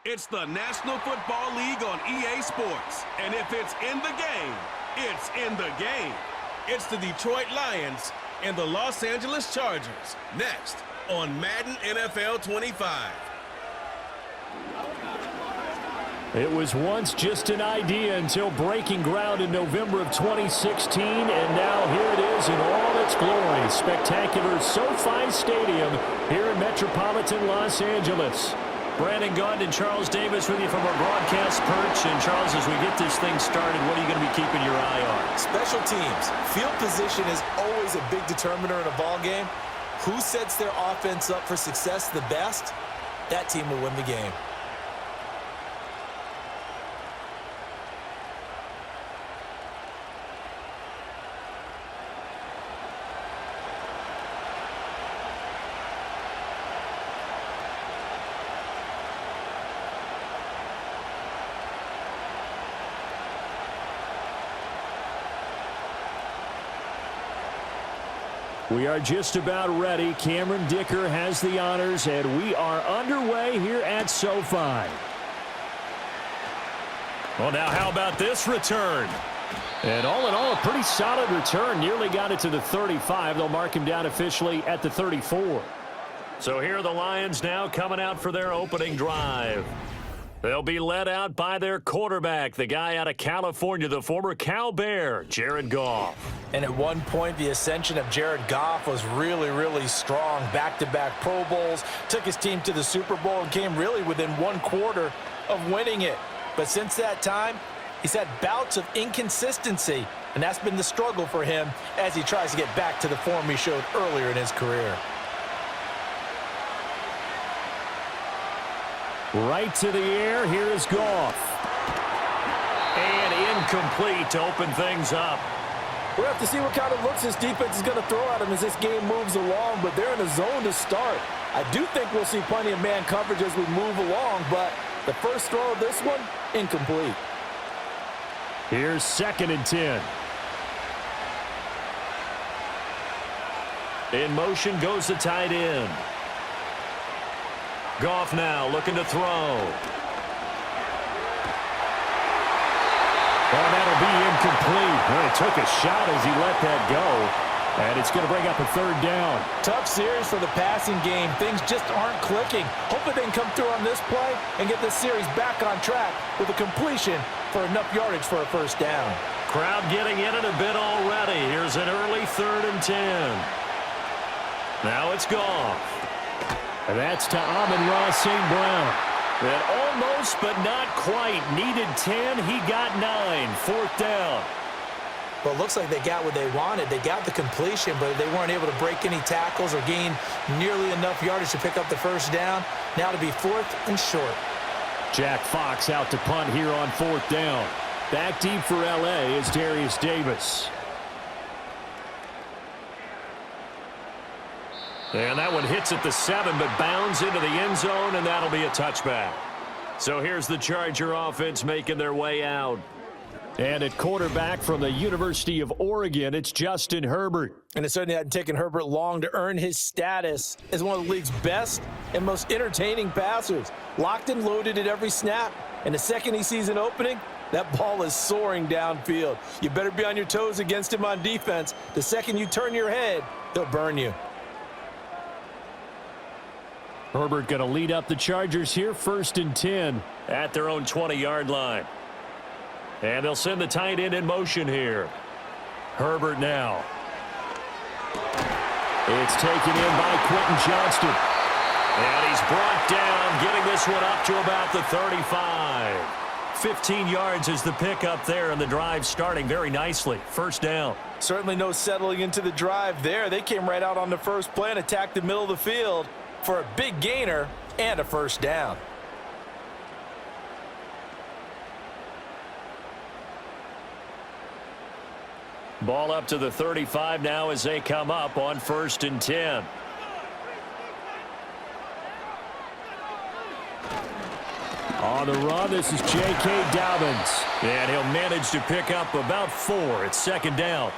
It's the National Football League on EA Sports. And if it's in the game, it's in the game. It's the Detroit Lions and the Los Angeles Chargers. Next on Madden NFL 25. It was once just an idea until breaking ground in November of 2016, and now here it is in all its glory. Spectacular SoFi Stadium here in metropolitan Los Angeles. Brandon Gaudin and Charles Davis with you from our broadcast perch. And Charles, as we get this thing started, what are you going to be keeping your eye on? Special teams. Field position is always a big determiner in a ball game. Who sets their offense up for success the best, that team will win the game. We are just about ready. Cameron Dicker has the honors, and we are underway here at SoFi. Well, now how about this return? And all in all, a pretty solid return. Nearly got it to the 35. They'll mark him down officially at the 34. So here are the Lions now coming out for their opening drive. They'll be led out by their quarterback, the guy out of California, the former Cal Bear, Jared Goff. And at one point, the ascension of Jared Goff was really, really strong. Back-to-back Pro Bowls, took his team to the Super Bowl, and came really within one quarter of winning it. But since that time, he's had bouts of inconsistency, and that's been the struggle for him as he tries to get back to the form he showed earlier in his career. Right to the air, here is Goff. And incomplete to open things up. We'll have to see what kind of looks this defense is going to throw at him as this game moves along, but they're in a zone to start. I do think we'll see plenty of man coverage as we move along, but the first throw of this one, incomplete. Here's 2nd and 10. In motion goes the tight end. Goff now looking to throw. Oh, that'll be incomplete. Well, he took a shot as he let that go. And it's going to bring up a 3rd down. Tough series for the passing game. Things just aren't clicking. Hoping they can come through on this play and get this series back on track with a completion for enough yardage for a 1st down. Crowd getting in it a bit already. Here's an early 3rd and 10. Now it's Goff. And that's to Amon-Ra St. Brown. And almost, but not quite. Needed 10. He got 9. 4th down. Well, it looks like they got what they wanted. They got the completion, but they weren't able to break any tackles or gain nearly enough yardage to pick up the 1st down. Now to be 4th and short. Jack Fox out to punt here on 4th down. Back deep for L.A. is Darius Davis. And that one hits at the 7, but bounds into the end zone, and that'll be a touchback. So here's the Charger offense making their way out. And at quarterback from the University of Oregon, it's Justin Herbert. And it certainly hadn't taken Herbert long to earn his status as one of the league's best and most entertaining passers. Locked and loaded at every snap. And the second he sees an opening, that ball is soaring downfield. You better be on your toes against him on defense. The second you turn your head, he'll burn you. Herbert going to lead up the Chargers here, 1st and 10. At their own 20-yard line. And they'll send the tight end in motion here. Herbert now. It's taken in by Quentin Johnston. And he's brought down, getting this one up to about the 35. 15 yards is the pickup there, and the drive starting very nicely. 1st down. Certainly no settling into the drive there. They came right out on the first play and attacked the middle of the field for a big gainer and a 1st down. Ball up to the 35 now as they come up on 1st and 10. On the run, this is J.K. Dobbins. And he'll manage to pick up about 4. It's 2nd down.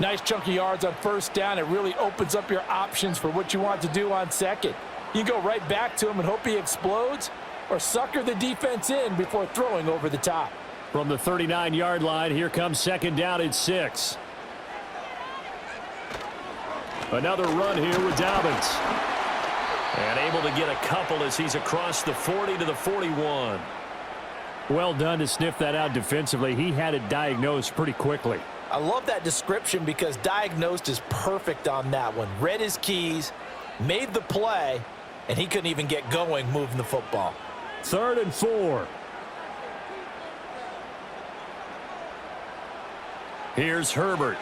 Nice chunky yards on 1st down. It really opens up your options for what you want to do on 2nd. You go right back to him and hope he explodes, or sucker the defense in before throwing over the top. From the 39-yard line, here comes second down at 6. Another run here with Dobbins. And able to get a couple as he's across the 40 to the 41. Well done to sniff that out defensively. He had it diagnosed pretty quickly. I love that description because diagnosed is perfect on that one. Read his keys, made the play, and he couldn't even get going moving the football. 3rd and 4. Here's Herbert.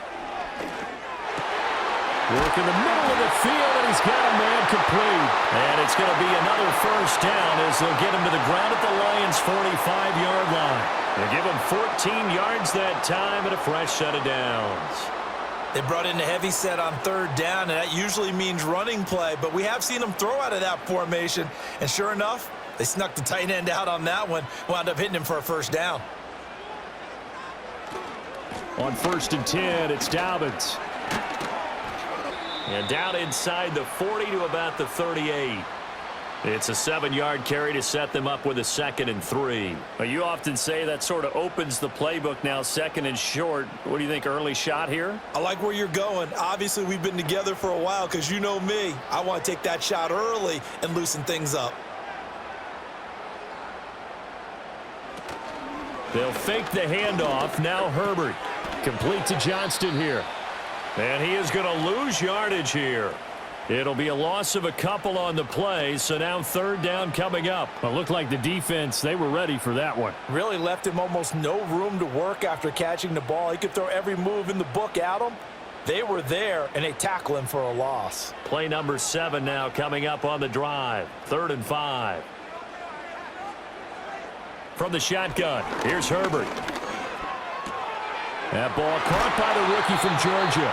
Work in the middle of the field, and he's got a man complete. And it's going to be another first down as they'll get him to the ground at the Lions' 45-yard line. They give him 14 yards that time and a fresh set of downs. They brought in a heavy set on 3rd down, and that usually means running play, but we have seen them throw out of that formation, and sure enough, they snuck the tight end out on that one, wound up hitting him for a first down. On 1st and 10, it's Dobbins. And down inside the 40 to about the 38. It's a 7-yard carry to set them up with a 2nd and 3. Well, you often say that sort of opens the playbook now, 2nd and short. What do you think, early shot here? I like where you're going. Obviously, we've been together for a while because you know me. I want to take that shot early and loosen things up. They'll fake the handoff. Now Herbert. Complete to Johnston here. And he is going to lose yardage here. It'll be a loss of a couple on the play, so now 3rd down coming up. It looked like the defense, they were ready for that one. Really left him almost no room to work after catching the ball. He could throw every move in the book at him. They were there, and they tackle him for a loss. Play number 7 now coming up on the drive. 3rd and 5. From the shotgun, here's Herbert. That ball caught by the rookie from Georgia.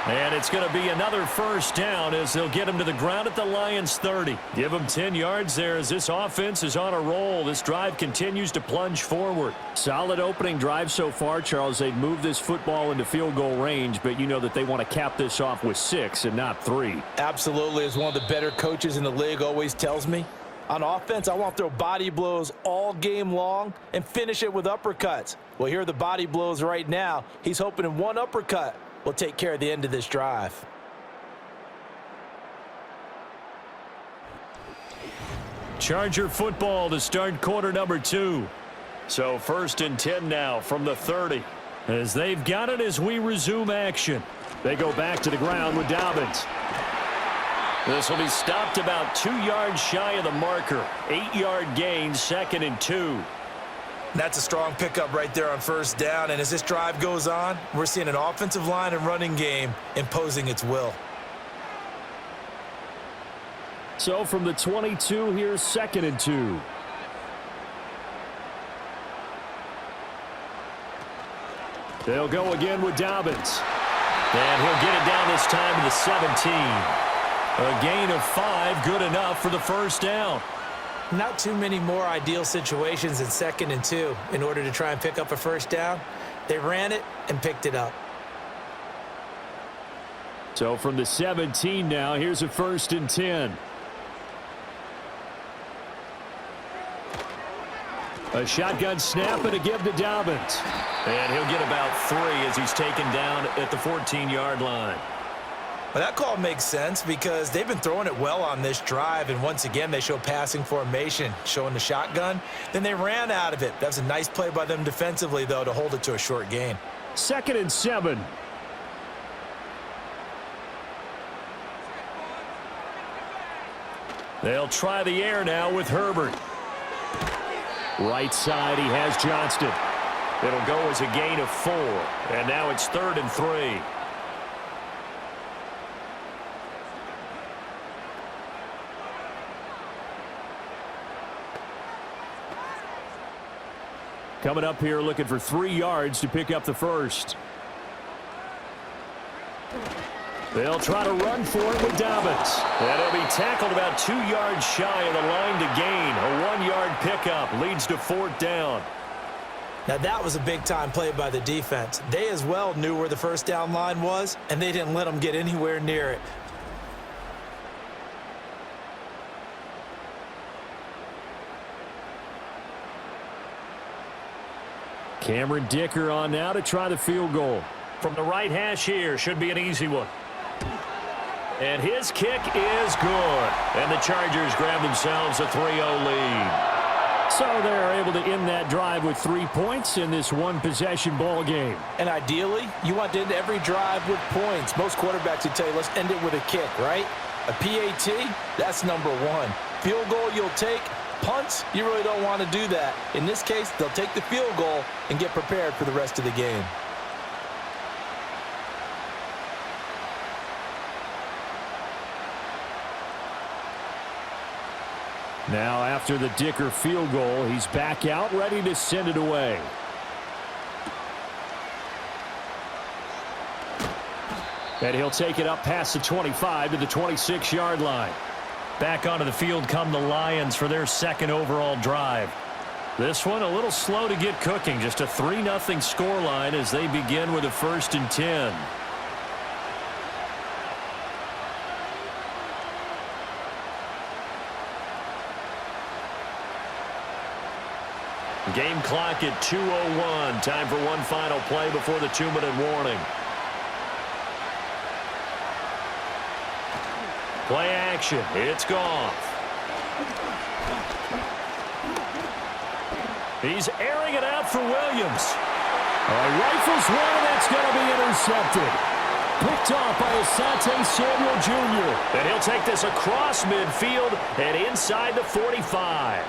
And it's going to be another first down as they'll get him to the ground at the Lions' 30. Give him 10 yards there as this offense is on a roll. This drive continues to plunge forward. Solid opening drive so far, Charles. They've moved this football into field goal range, but you know that they want to cap this off with 6 and not 3. Absolutely. As one of the better coaches in the league always tells me, on offense, I want to throw body blows all game long and finish it with uppercuts. Well, here are the body blows right now. He's hoping in one uppercut will take care of the end of this drive. Charger football to start quarter number 2. So 1st and 10 now from the 30. As they've got it as we resume action. They go back to the ground with Dobbins. This will be stopped about 2 yards shy of the marker. 8-yard gain, 2nd and 2. That's a strong pickup right there on 1st down. And as this drive goes on, we're seeing an offensive line and running game imposing its will. So from the 22, here's 2nd and 2. They'll go again with Dobbins. And he'll get it down this time to the 17. A gain of 5, good enough for the first down. Not too many more ideal situations in 2nd and 2 in order to try and pick up a first down. They ran it and picked it up. So from the 17 now, here's a 1st and 10. A shotgun snap and a give to Dobbins. And he'll get about 3 as he's taken down at the 14-yard line. Well, that call makes sense because they've been throwing it well on this drive, and once again they show passing formation, showing the shotgun. Then they ran out of it. That was a nice play by them defensively, though, to hold it to a short gain. 2nd and 7. They'll try the air now with Herbert. Right side, he has Johnston. It'll go as a gain of 4, and now it's 3rd and 3. Coming up here looking for 3 yards to pick up the first. They'll try to run for it with Dobbins. And he'll be tackled about 2 yards shy of the line to gain. A 1-yard pickup leads to 4th down. Now that was a big-time play by the defense. They as well knew where the first down line was, and they didn't let them get anywhere near it. Cameron Dicker on now to try the field goal. From the right hash here, should be an easy one. And his kick is good. And the Chargers grab themselves a 3-0 lead. So they're able to end that drive with 3 points in this one-possession ball game. And ideally, you want to end every drive with points. Most quarterbacks would tell you, let's end it with a kick, right? A PAT, that's number one. Field goal you'll take. Punts, you really don't want to do that. In this case, they'll take the field goal and get prepared for the rest of the game. Now, after the Dicker field goal, he's back out, ready to send it away. And he'll take it up past the 25 to the 26-yard line. Back onto the field come the Lions for their second overall drive. This one a little slow to get cooking. Just a 3-0 scoreline as they begin with a 1st and 10. Game clock at 2:01. Time for one final play before the 2-minute warning. Play action. It's Goff. He's airing it out for Williams. Rifles one, and that's going to be intercepted. Picked off by Asante Samuel Jr. And he'll take this across midfield and inside the 45.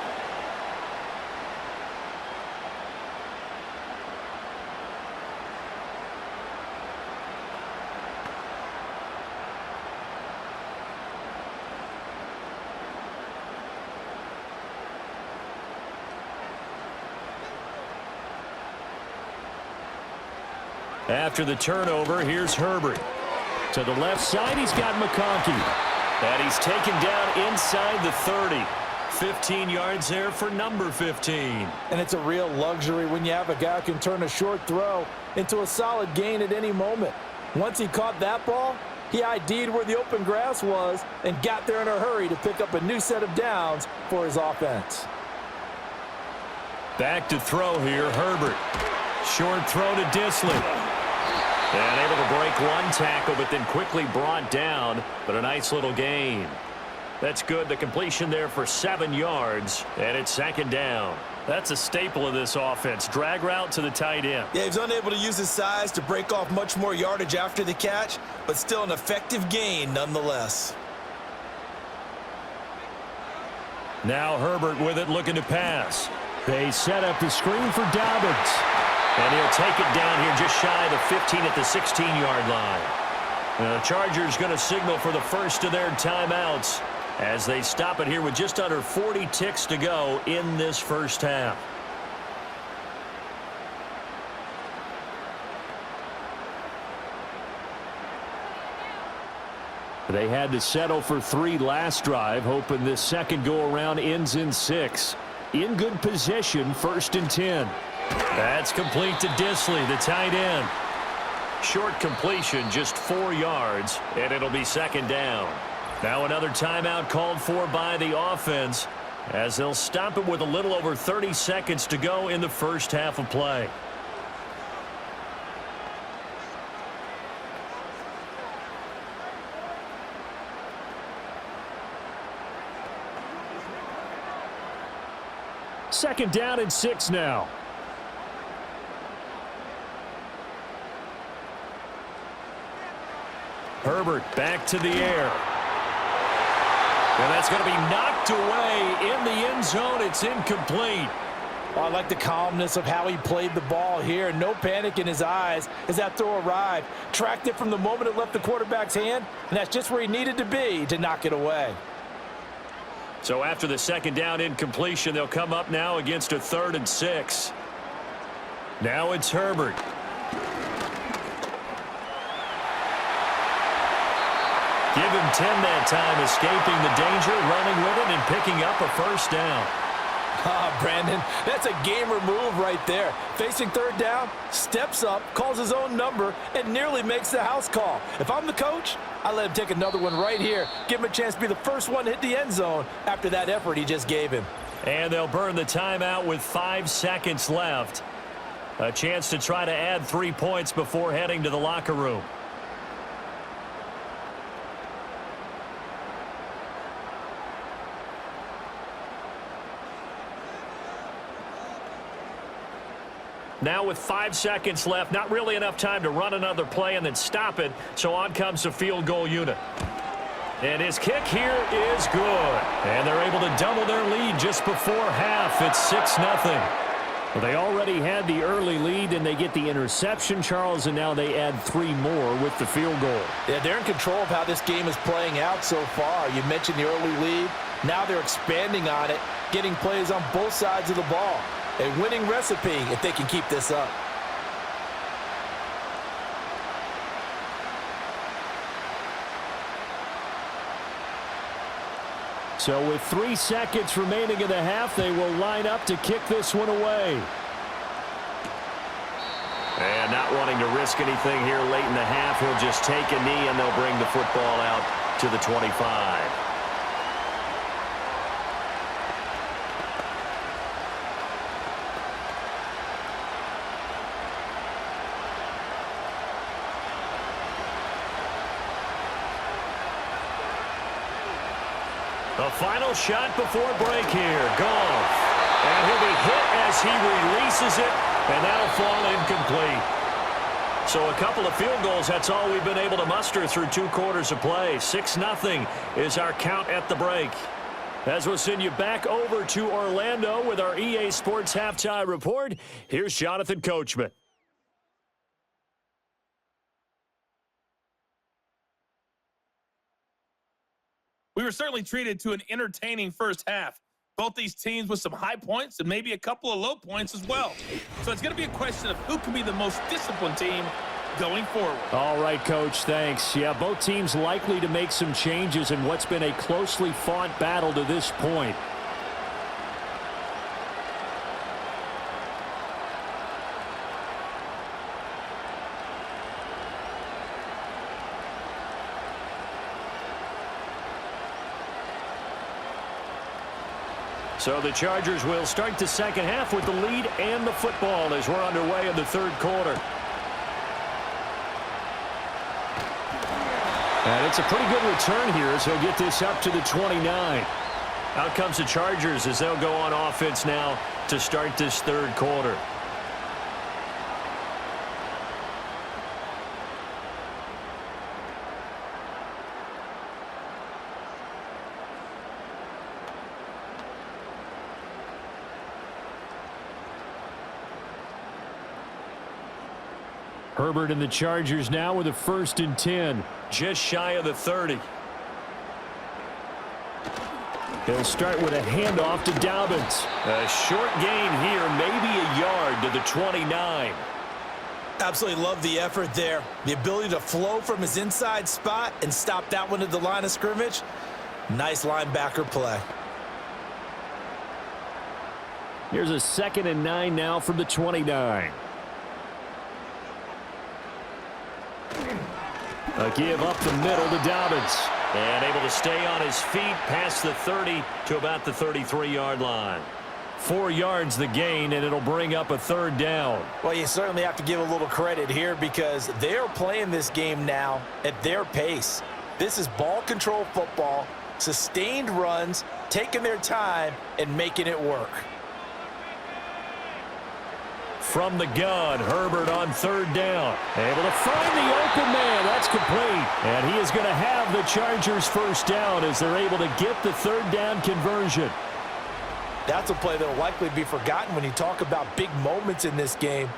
After the turnover, here's Herbert. To the left side, he's got McConkey. And he's taken down inside the 30. 15 yards there for number 15. And it's a real luxury when you have a guy who can turn a short throw into a solid gain at any moment. Once he caught that ball, he ID'd where the open grass was and got there in a hurry to pick up a new set of downs for his offense. Back to throw here, Herbert. Short throw to Disley. And able to break one tackle, but then quickly brought down. But a nice little gain. That's good. The completion there for 7 yards. And it's 2nd down. That's a staple of this offense. Drag route to the tight end. Yeah, he's unable to use his size to break off much more yardage after the catch, but still an effective gain nonetheless. Now Herbert with it, looking to pass. They set up the screen for Dobbins. And he'll take it down here just shy of the 15 at the 16-yard line. The Chargers going to signal for the first of their timeouts as they stop it here with just under 40 ticks to go in this first half. They had to settle for 3 last drive, hoping this second go-around ends in 6. In good position, 1st and 10. That's complete to Disley, the tight end. Short completion, just 4 yards, and it'll be 2nd down. Now another timeout called for by the offense as they'll stop it with a little over 30 seconds to go in the first half of play. Second down and 6 now. Herbert back to the air. And that's going to be knocked away in the end zone. It's incomplete. Oh, I like the calmness of how he played the ball here. No panic in his eyes as that throw arrived. Tracked it from the moment it left the quarterback's hand, and that's just where he needed to be to knock it away. So after the second down incompletion, they'll come up now against a 3rd and 6. Now it's Herbert. Give him 10 that time, escaping the danger, running with it, and picking up a 1st down. Brandon, that's a gamer move right there. Facing 3rd down, steps up, calls his own number, and nearly makes the house call. If I'm the coach, I let him take another one right here. Give him a chance to be the first one to hit the end zone after that effort he just gave him. And they'll burn the timeout with 5 seconds left. A chance to try to add 3 points before heading to the locker room. Now with 5 seconds left, not really enough time to run another play and then stop it, so on comes the field goal unit. And his kick here is good. And they're able to double their lead just before half. It's 6-0. Well, they already had the early lead, and they get the interception, Charles, and now they add 3 more with the field goal. Yeah, they're in control of how this game is playing out so far. You mentioned the early lead. Now they're expanding on it, getting plays on both sides of the ball. A winning recipe if they can keep this up. So with 3 seconds remaining in the half, they will line up to kick this one away. And not wanting to risk anything here late in the half, he'll just take a knee and they'll bring the football out to the 25. The final shot before break here. Goff. And he'll be hit as he releases it, and that'll fall incomplete. So a couple of field goals, that's all we've been able to muster through 2 quarters of play. 6-0 is our count at the break. As we'll send you back over to Orlando with our EA Sports Halftime Report, here's Jonathan Coachman. We were certainly treated to an entertaining first half. Both these teams with some high points and maybe a couple of low points as well. So it's going to be a question of who can be the most disciplined team going forward. All right, Coach, thanks. Yeah, both teams likely to make some changes in what's been a closely fought battle to this point. So the Chargers will start the second half with the lead and the football as we're underway in the third quarter. And it's a pretty good return here as he'll get this up to the 29. Out comes the Chargers as they'll go on offense now to start this third quarter. Herbert and the Chargers now with a 1st and 10. Just shy of the 30. He'll start with a handoff to Dobbins. A short gain here, maybe a yard to the 29. Absolutely love the effort there. The ability to flow from his inside spot and stop that one at the line of scrimmage. Nice linebacker play. Here's a 2nd and 9 now from the 29. A give up the middle to Dobbins. And able to stay on his feet past the 30 to about the 33-yard line. 4 yards the gain, and it'll bring up a 3rd down. Well, you certainly have to give a little credit here because they're playing this game now at their pace. This is ball control football, sustained runs, taking their time, and making it work. From the gun, Herbert on 3rd down. Able to find the open man. That's complete. And he is going to have the Chargers' 1st down as they're able to get the 3rd down conversion. That's a play that will likely be forgotten when you talk about big moments in this game.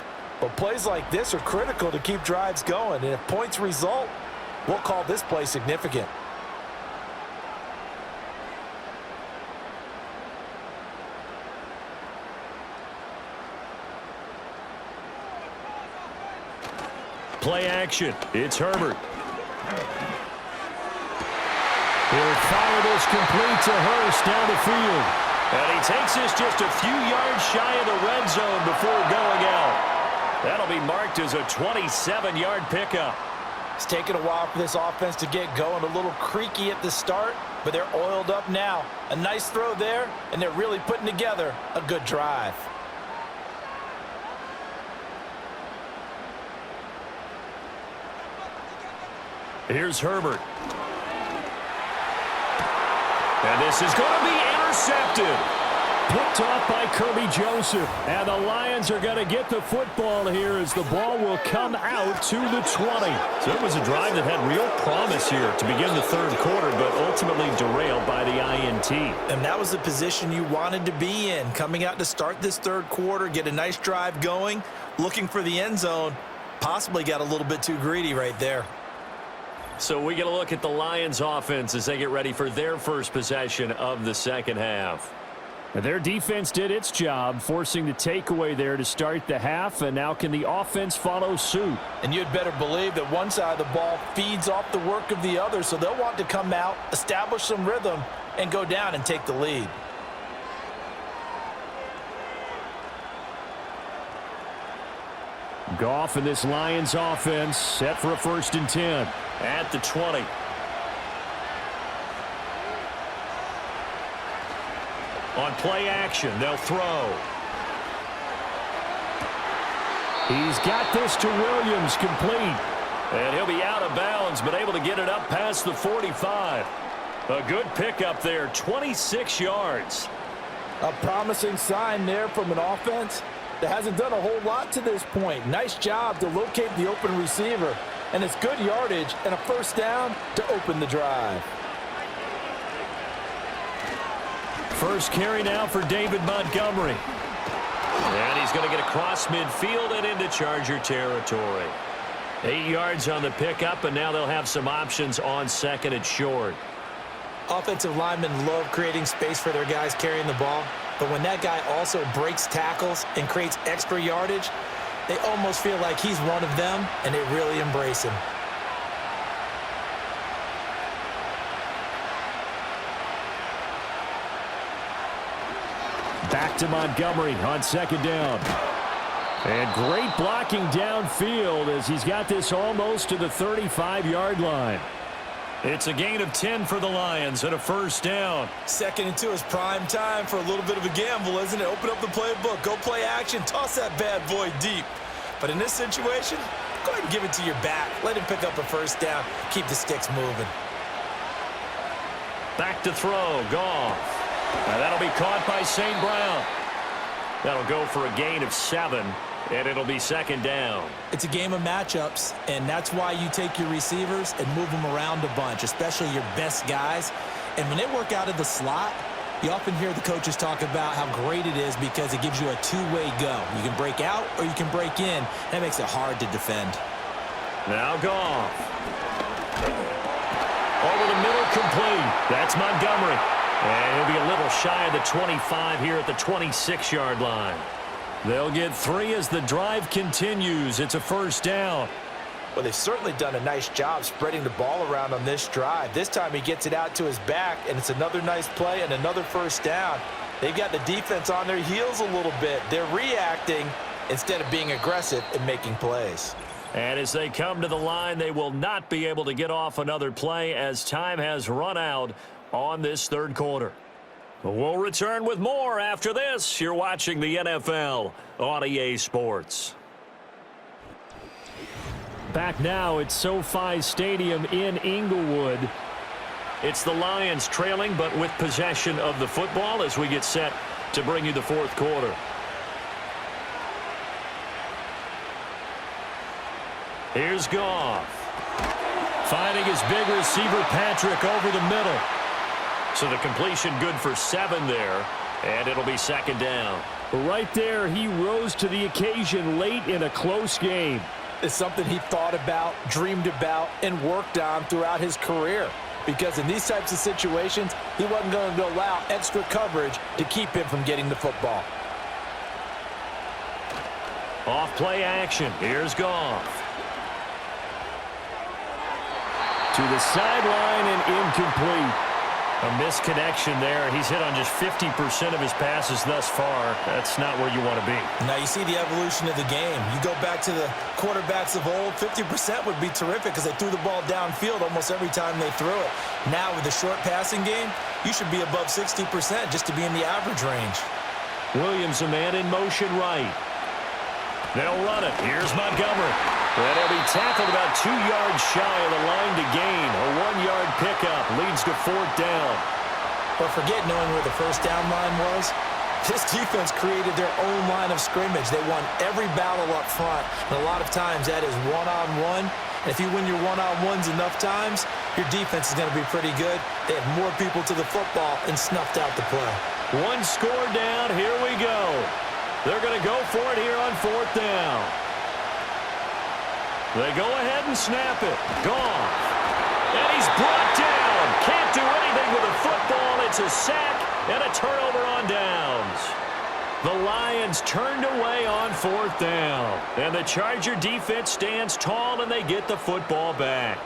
But plays like this are critical to keep drives going. And if points result, we'll call this play significant. Play action. It's Herbert. He'll fire this complete to Hurst down the field. And he takes this just a few yards shy of the red zone before going out. That'll be marked as a 27-yard pickup. It's taken a while for this offense to get going. A little creaky at the start, but they're oiled up now. A nice throw there, and they're really putting together a good drive. Here's Herbert. And this is going to be intercepted. Picked off by Kirby Joseph. And the Lions are going to get the football here as the ball will come out to the 20. So it was a drive that had real promise here to begin the third quarter, but ultimately derailed by the INT. And that was the position you wanted to be in. Coming out to start this third quarter, get a nice drive going, looking for the end zone. Possibly got a little bit too greedy right there. So we get a look at the Lions offense as they get ready for their first possession of the second half. Their defense did its job, forcing the takeaway there to start the half, and now can the offense follow suit? And you'd better believe that one side of the ball feeds off the work of the other, so they'll want to come out, establish some rhythm, and go down and take the lead. Goff and this Lions offense set for a 1st and 10. At the 20. On play action, they'll throw. He's got this to Williams, complete. And he'll be out of bounds, but able to get it up past the 45. A good pickup there, 26 yards. A promising sign there from an offense that hasn't done a whole lot to this point. Nice job to locate the open receiver. And it's good yardage and a 1st down to open the drive. First carry now for David Montgomery. And he's going to get across midfield and into Charger territory. 8 yards on the pickup, and now they'll have some options on 2nd and short. Offensive linemen love creating space for their guys carrying the ball. But when that guy also breaks tackles and creates extra yardage, they almost feel like he's one of them, and they really embrace him. Back to Montgomery on 2nd down. And great blocking downfield as he's got this almost to the 35-yard line. It's a gain of 10 for the Lions and a 1st down. 2nd and 2 is prime time for a little bit of a gamble, isn't it? Open up the playbook, go play action, toss that bad boy deep. But in this situation, go ahead and give it to your back. Let him pick up a 1st down. Keep the sticks moving. Back to throw, Goff. Now that'll be caught by St. Brown. That'll go for a gain of 7, and it'll be 2nd down. It's a game of matchups, and that's why you take your receivers and move them around a bunch, especially your best guys. And when they work out of the slot, you often hear the coaches talk about how great it is because it gives you a two-way go. You can break out or you can break in. That makes it hard to defend. Now Goff. Over the middle, complete. That's Montgomery. And he'll be a little shy of the 25 here at the 26-yard line. They'll get 3 as the drive continues. It's a 1st down. Well, they've certainly done a nice job spreading the ball around on this drive. This time he gets it out to his back, and it's another nice play and another 1st down. They've got the defense on their heels a little bit. They're reacting instead of being aggressive and making plays. And as they come to the line, they will not be able to get off another play as time has run out on this third quarter. We'll return with more after this. You're watching the NFL on EA Sports. Back now at SoFi Stadium in Inglewood. It's the Lions trailing, but with possession of the football as we get set to bring you the fourth quarter. Here's Goff. Finding his big receiver, Patrick, over the middle. So the completion good for 7 there, and it'll be 2nd down. Right there, he rose to the occasion late in a close game. It's something he thought about, dreamed about, and worked on throughout his career. Because in these types of situations, he wasn't going to allow extra coverage to keep him from getting the football. Off play action. Here's Goff. To the sideline and incomplete. A misconnection there. He's hit on just 50% of his passes thus far. That's not where you want to be. Now you see the evolution of the game. You go back to the quarterbacks of old, 50% would be terrific because they threw the ball downfield almost every time they threw it. Now with the short passing game, you should be above 60% just to be in the average range. Williams, a man in motion right. They'll run it. Here's Montgomery. And he'll be tackled about 2 yards shy of the line to gain. A 1-yard pickup leads to 4th down. But forget knowing where the first down line was. This defense created their own line of scrimmage. They won every battle up front. And a lot of times that is one-on-one. And if you win your one-on-ones enough times, your defense is going to be pretty good. They have more people to the football and snuffed out the play. 1 score down. Here we go. They're going to go for it here on 4th down. They go ahead and snap it. Gone. And he's brought down. Can't do anything with the football. It's a sack and a turnover on downs. The Lions turned away on 4th down. And the Charger defense stands tall and they get the football back.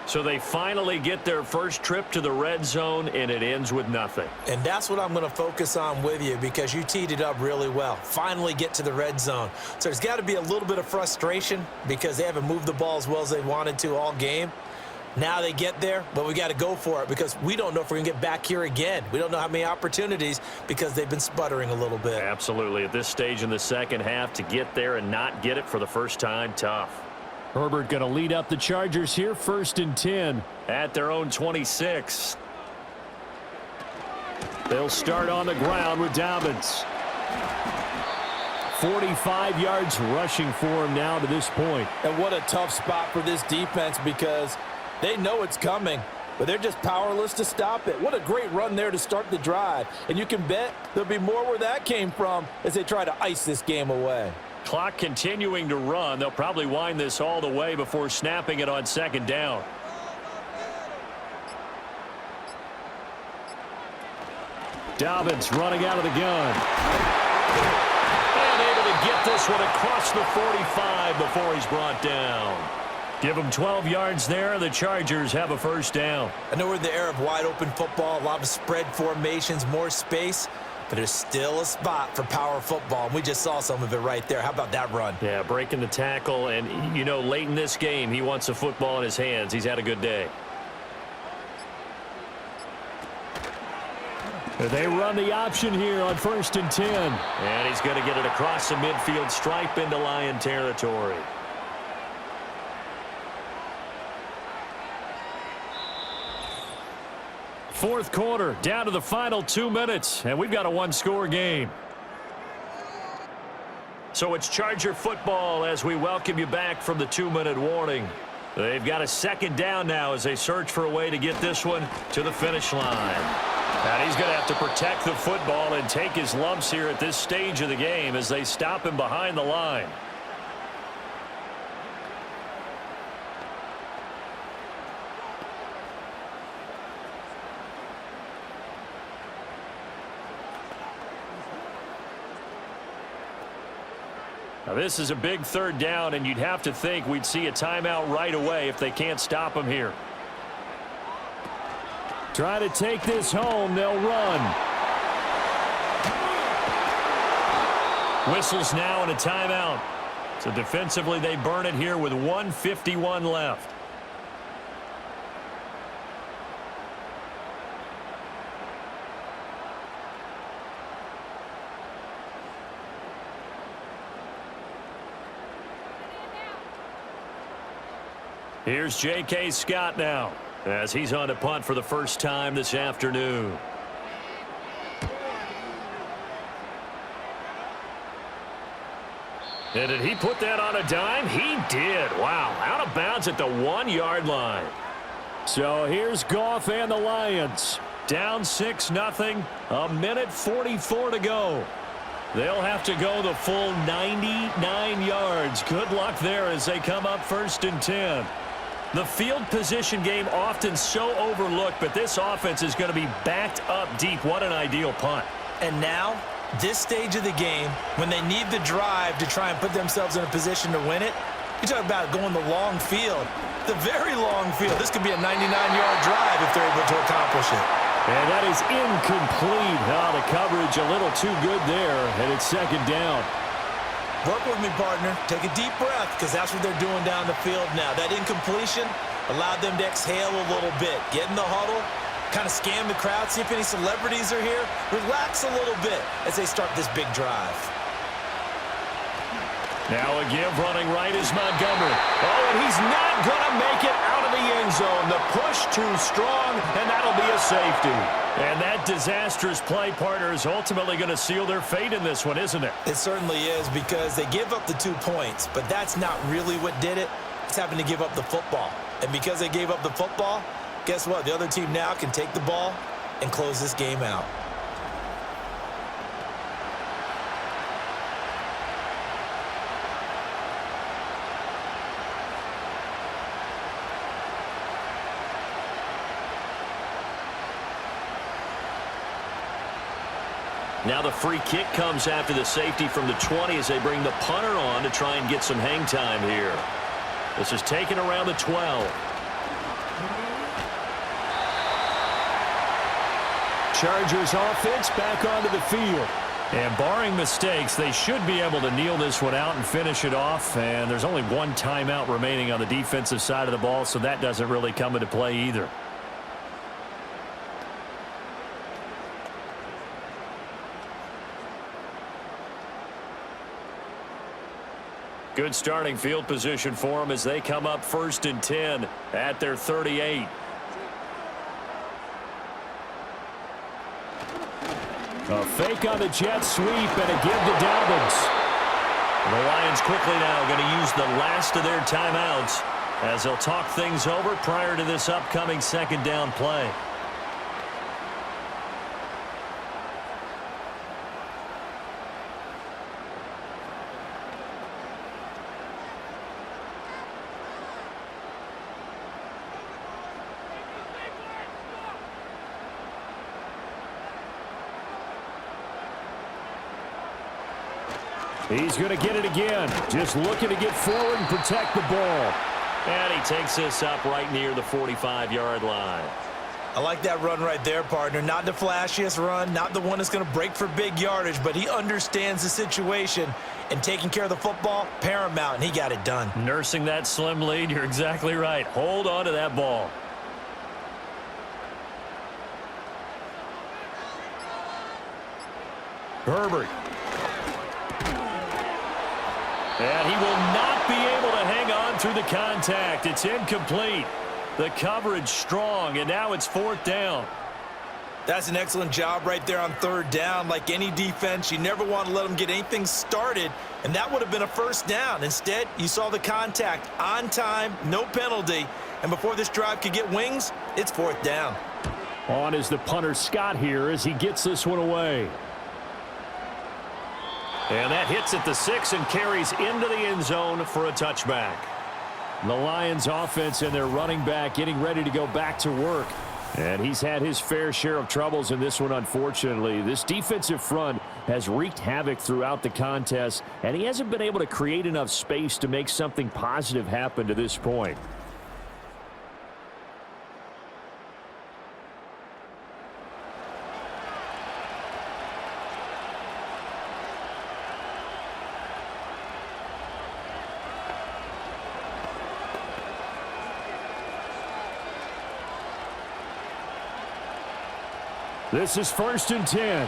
So they finally get their first trip to the red zone, and it ends with nothing. And that's what I'm going to focus on with you because you teed it up really well. Finally get to the red zone. So there's got to be a little bit of frustration because they haven't moved the ball as well as they wanted to all game. Now they get there, but we got to go for it because we don't know if we're going to get back here again. We don't know how many opportunities because they've been sputtering a little bit. Absolutely. At this stage in the second half, to get there and not get it for the first time, tough. Herbert going to lead up the Chargers here, 1st and 10. At their own 26. They'll start on the ground with Dobbins. 45 yards rushing for him now to this point. And what a tough spot for this defense because they know it's coming, but they're just powerless to stop it. What a great run there to start the drive. And you can bet there'll be more where that came from as they try to ice this game away. Clock continuing to run. They'll probably wind this all the way before snapping it on 2nd down. Dobbins running out of the gun. And able to get this one across the 45 before he's brought down. Give them 12 yards there. The Chargers have a 1st down. I know we're in the era of wide-open football, a lot of spread formations, more space. But there's still a spot for power football, and we just saw some of it right there. How about that run? Yeah, breaking the tackle, and, you know, late in this game, he wants the football in his hands. He's had a good day. They run the option here on 1st and 10. And he's going to get it across the midfield stripe into Lion territory. Fourth quarter, down to the final 2 minutes, and we've got a 1-score game. So it's Charger football as we welcome you back from the 2-minute warning. They've got a 2nd down now as they search for a way to get this one to the finish line. And he's going to have to protect the football and take his lumps here at this stage of the game as they stop him behind the line. Now this is a big 3rd down, and you'd have to think we'd see a timeout right away if they can't stop him here. Try to take this home. They'll run. Whistles now and a timeout. So defensively they burn it here with 1:51 left. Here's J.K. Scott now as he's on to punt for the first time this afternoon. And did he put that on a dime? He did. Wow. Out of bounds at the 1-yard line. So here's Goff and the Lions. Down 6-0. A minute 44 to go. They'll have to go the full 99 yards. Good luck there as they come up 1st and 10. The field position game often so overlooked, but this offense is going to be backed up deep. What an ideal punt. And now, this stage of the game, when they need the drive to try and put themselves in a position to win it, you talk about going the long field, the very long field. This could be a 99-yard drive if they're able to accomplish it. And that is incomplete. The coverage a little too good there, and it's 2nd down. Work with me, partner. Take a deep breath because that's what they're doing down the field now. That incompletion allowed them to exhale a little bit. Get in the huddle, kind of scan the crowd, see if any celebrities are here. Relax a little bit as they start this big drive. Now a give running right is Montgomery. Oh, and he's not going to make it out of the end zone. The push too strong, and that'll be a safety. And that disastrous play, partner, is ultimately going to seal their fate in this one, isn't it? It certainly is, because they give up the 2 points, but that's not really what did it. It's having to give up the football. And because they gave up the football, guess what? The other team now can take the ball and close this game out. Now the free kick comes after the safety from the 20 as they bring the punter on to try and get some hang time here. This is taken around the 12. Chargers offense back onto the field. And barring mistakes, they should be able to kneel this one out and finish it off. And there's only one timeout remaining on the defensive side of the ball, so that doesn't really come into play either. Good starting field position for them as they come up 1st and 10 at their 38. A fake on the jet sweep and a give to Dobbins. The Lions quickly now going to use the last of their timeouts as they'll talk things over prior to this upcoming 2nd down play. He's going to get it again. Just looking to get forward and protect the ball. And he takes this up right near the 45-yard line. I like that run right there, partner. Not the flashiest run, not the one that's going to break for big yardage, but he understands the situation, and taking care of the football, paramount, and he got it done. Nursing that slim lead, you're exactly right. Hold on to that ball. Herbert. And he will not be able to hang on through the contact. It's incomplete. The coverage strong, and now it's 4th down. That's an excellent job right there on 3rd down. Like any defense, you never want to let them get anything started, and that would have been a 1st down. Instead, you saw the contact on time, no penalty, and before this drive could get wings, it's 4th down. On is the punter Scott here as he gets this one away. And that hits at the 6 and carries into the end zone for a touchback. The Lions offense and their running back getting ready to go back to work. And he's had his fair share of troubles in this one, unfortunately. This defensive front has wreaked havoc throughout the contest, and he hasn't been able to create enough space to make something positive happen to this point. This is 1st and 10.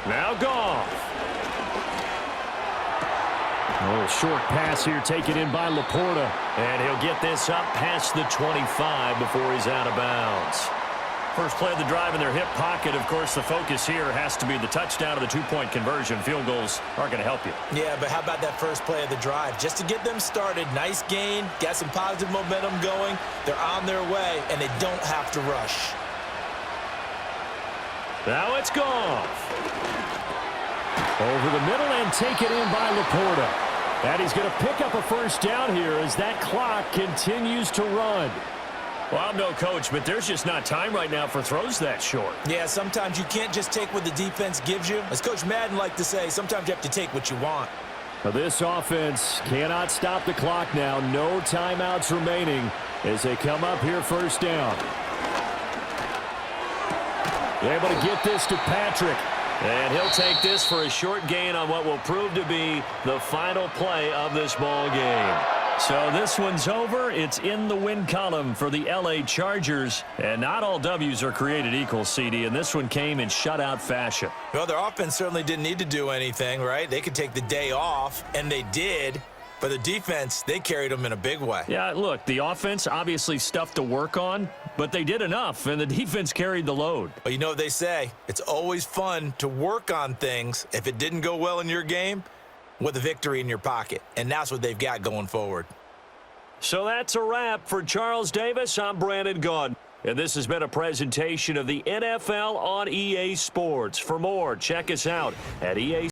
Now Goff. A little short pass here taken in by Laporta. And he'll get this up past the 25 before he's out of bounds. First play of the drive in their hip pocket. Of course, the focus here has to be the touchdown or the 2-point conversion. Field goals aren't going to help you. Yeah, but how about that first play of the drive? Just to get them started, nice gain, got some positive momentum going. They're on their way, and they don't have to rush. Now it's Goff. Over the middle and taken in by Laporta. And he's going to pick up a 1st down here as that clock continues to run. Well, I'm no coach, but there's just not time right now for throws that short. Yeah, sometimes you can't just take what the defense gives you. As Coach Madden liked to say, sometimes you have to take what you want. Now this offense cannot stop the clock now. No timeouts remaining as they come up here 1st down. Able to get this to Patrick. And he'll take this for a short gain on what will prove to be the final play of this ball game. So this one's over. It's in the win column for the L.A. Chargers. And not all W's are created equal, CD, and this one came in shutout fashion. Well, their offense certainly didn't need to do anything, right? They could take the day off, and they did. But the defense, they carried them in a big way. Yeah, look, the offense, obviously stuff to work on, but they did enough, and the defense carried the load. But you know what they say? It's always fun to work on things if it didn't go well in your game with a victory in your pocket. And that's what they've got going forward. So that's a wrap for Charles Davis. I'm Brandon Gaudin. And this has been a presentation of the NFL on EA Sports. For more, check us out at EA